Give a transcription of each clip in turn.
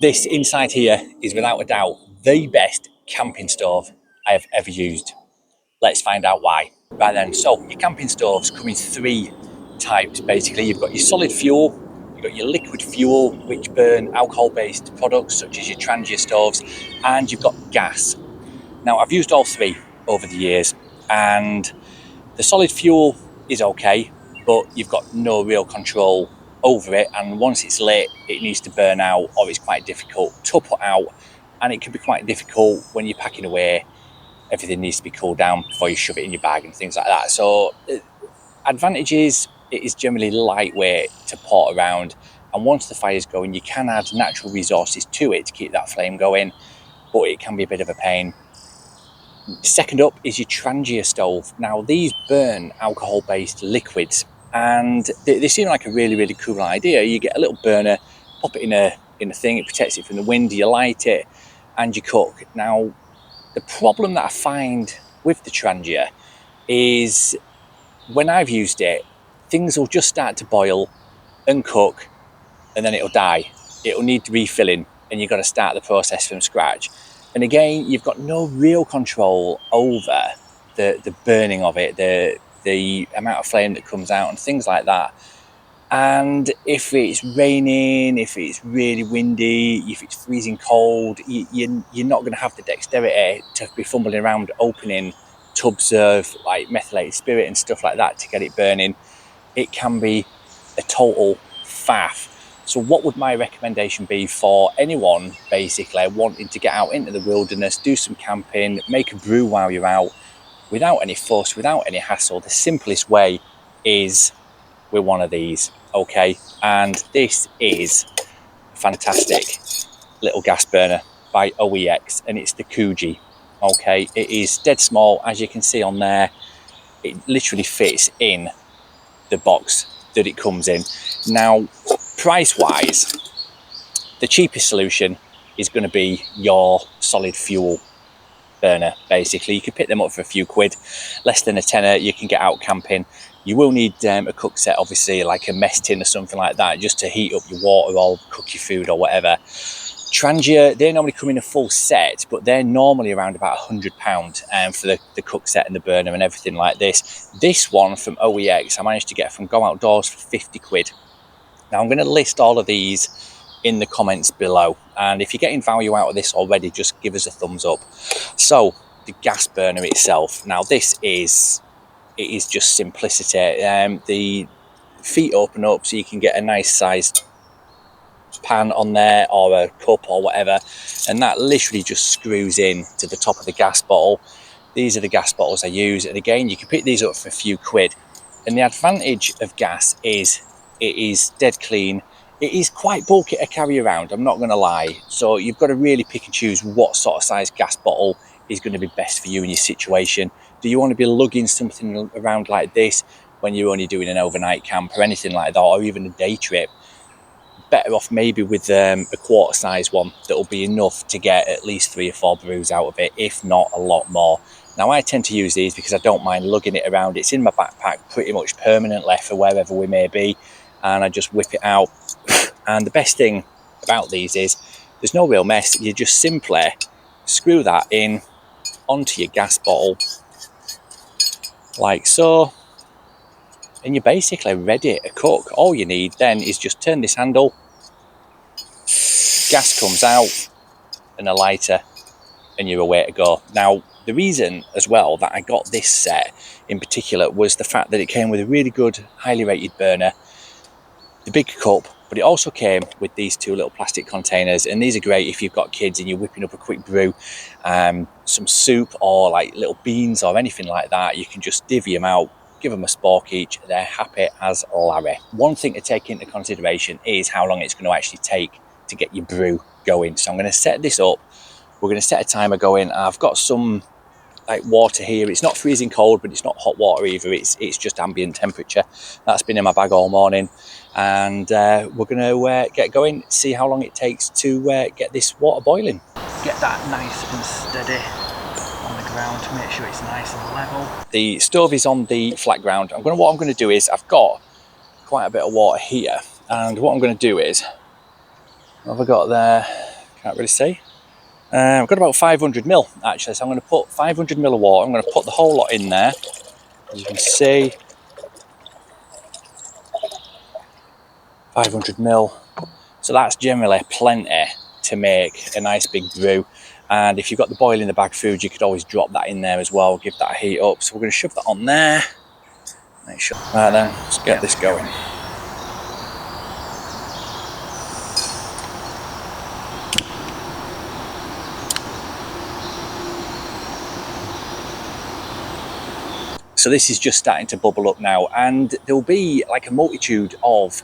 This inside here is without a doubt the best camping stove I have ever used. Let's find out why. Right then, so your camping stoves come in three types basically. You've got your solid fuel, you've got your liquid fuel, which burn alcohol-based products such as your Trangia stoves, and you've got gas. Now, I've used all three over the years, and the solid fuel is okay, but you've got no real control over it, and once it's lit it needs to burn out, or it's quite difficult to put out, and it can be quite difficult when you're packing away. Everything needs to be cooled down before you shove it in your bag and things like that. So advantages, it is generally lightweight to port around, and once the fire's going you can add natural resources to it to keep that flame going, but it can be a bit of a pain. Second up is your Trangia stove. Now these burn alcohol-based liquids, and they seem like a really cool idea. You get a little burner, pop it in a thing, it protects it from the wind, you light it and you cook. Now the problem that I find with the Trangia is when I've used it, things will just start to boil and cook and then it'll die. It'll need refilling and you've got to start the process from scratch. And again, you've got no real control over the burning of it, the amount of flame that comes out and things like that. And if it's raining, if it's really windy, if it's freezing cold, you're not going to have the dexterity to be fumbling around opening tubs of like methylated spirit and stuff like that to get it burning. It can be a total faff. So what would my recommendation be for anyone basically wanting to get out into the wilderness, do some camping, make a brew while you're out, without any fuss, without any hassle? The simplest way is with one of these, okay? And this is a fantastic little gas burner by OEX, and it's the Kuju, okay? It is dead small, as you can see on there. It literally fits in the box that it comes in. Now, price-wise, the cheapest solution is going to be your solid fuel burner. Basically, you can pick them up for a few quid, less than a tenner. You can get out camping. You will need a cook set, obviously, like a mess tin or something like that, just to heat up your water or cook your food or whatever. Trangia, they normally come in a full set, but they're normally around about £100 for the cook set and the burner and everything like this. This one from OEX, I managed to get from Go Outdoors for 50 quid. Now, I'm going to list all of these in the comments below, and if you're getting value out of this already, just give us a thumbs up. So, the gas burner itself. Now, it is just simplicity. The feet open up so you can get a nice sized pan on there or a cup or whatever, and that literally just screws in to the top of the gas bottle. These are the gas bottles I use, and again, you can pick these up for a few quid. And the advantage of gas is it is dead clean. It is quite bulky to carry around, I'm not going to lie. So you've got to really pick and choose what sort of size gas bottle is going to be best for you in your situation. Do you want to be lugging something around like this when you're only doing an overnight camp or anything like that, or even a day trip? Better off maybe with a quarter size one that will be enough to get at least 3 or 4 brews out of it, if not a lot more. Now, I tend to use these because I don't mind lugging it around. It's in my backpack pretty much permanently for wherever we may be, and I just whip it out. And the best thing about these is there's no real mess. You just simply screw that in onto your gas bottle like so, and you're basically ready to cook. All you need then is just turn this handle, gas comes out, and a lighter, and you're away to go. Now, the reason as well that I got this set in particular was the fact that it came with a really good, highly rated burner, the big cup, but it also came with these 2 little plastic containers, and these are great if you've got kids and you're whipping up a quick brew, some soup or like little beans or anything like that. You can just divvy them out, give them a spork each, they're happy as Larry. One thing to take into consideration is how long it's going to actually take to get your brew going. So I'm going to set this up, we're going to set a timer going. I've got some like water here. It's not freezing cold, but it's not hot water either. It's just ambient temperature. That's been in my bag all morning, and we're going to get going, see how long it takes to get this water boiling. Get that nice and steady on the ground to make sure it's nice and level. The stove is on the flat ground. What I'm going to do is, I've got quite a bit of water here, and what I'm going to do is, what have I got there? Can't really see. I've got about 500 ml actually, so I'm going to put 500 ml of water. I'm going to put the whole lot in there. As you can see, 500 ml. So that's generally plenty to make a nice big brew. And if you've got the boil in the bag food, you could always drop that in there as well, give that a heat up. So we're going to shove that on there. Make sure. Right then, let's get this going. So this is just starting to bubble up now, and there'll be like a multitude of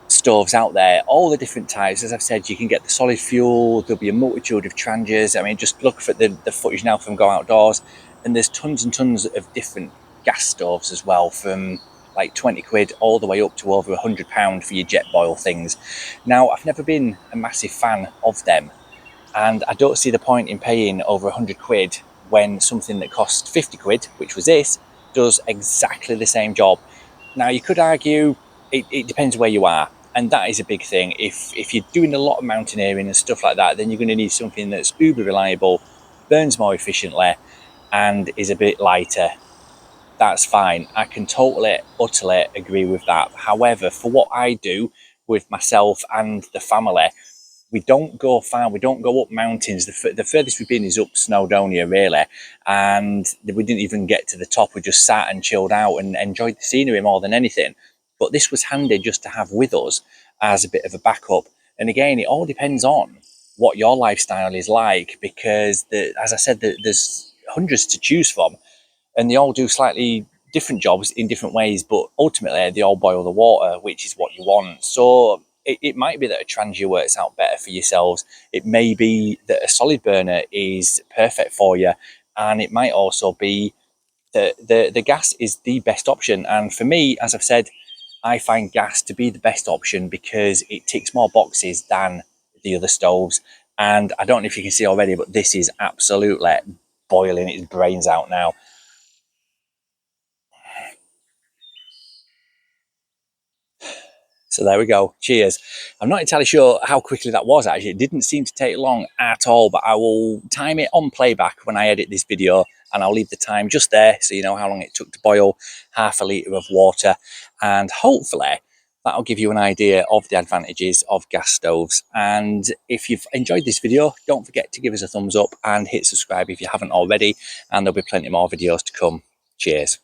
stoves out there, all the different types. As I've said, you can get the solid fuel, there'll be a multitude of tranches. I mean, just look for the footage now from Go Outdoors, and there's tons and tons of different gas stoves as well, from like 20 quid all the way up to over £100 for your jet boil things. Now, I've never been a massive fan of them, and I don't see the point in paying over 100 quid when something that costs 50 quid, which was this, does exactly the same job. Now, you could argue it depends where you are, and that is a big thing. If you're doing a lot of mountaineering and stuff like that, then you're going to need something that's uber reliable, burns more efficiently, and is a bit lighter. That's fine. I can totally, utterly agree with that. However, for what I do with myself and the family, we don't go far. We don't go up mountains. The furthest we've been is up Snowdon, really, and we didn't even get to the top. We just sat and chilled out and enjoyed the scenery more than anything. But this was handy just to have with us as a bit of a backup. And again, it all depends on what your lifestyle is like, because as I said, there's hundreds to choose from, and they all do slightly different jobs in different ways, but ultimately they all boil the water, which is what you want. So it might be that a trangia works out better for yourselves. It may be that a solid burner is perfect for you, and it might also be that the gas is the best option. And for me, as I've said, I find gas to be the best option because it ticks more boxes than the other stoves. And I don't know if you can see already, but this is absolutely boiling its brains out now. So there we go. Cheers. I'm not entirely sure how quickly that was actually. It didn't seem to take long at all, but I will time it on playback when I edit this video, and I'll leave the time just there so you know how long it took to boil half a litre of water. And hopefully that'll give you an idea of the advantages of gas stoves. And if you've enjoyed this video, don't forget to give us a thumbs up and hit subscribe if you haven't already, and there'll be plenty more videos to come. Cheers.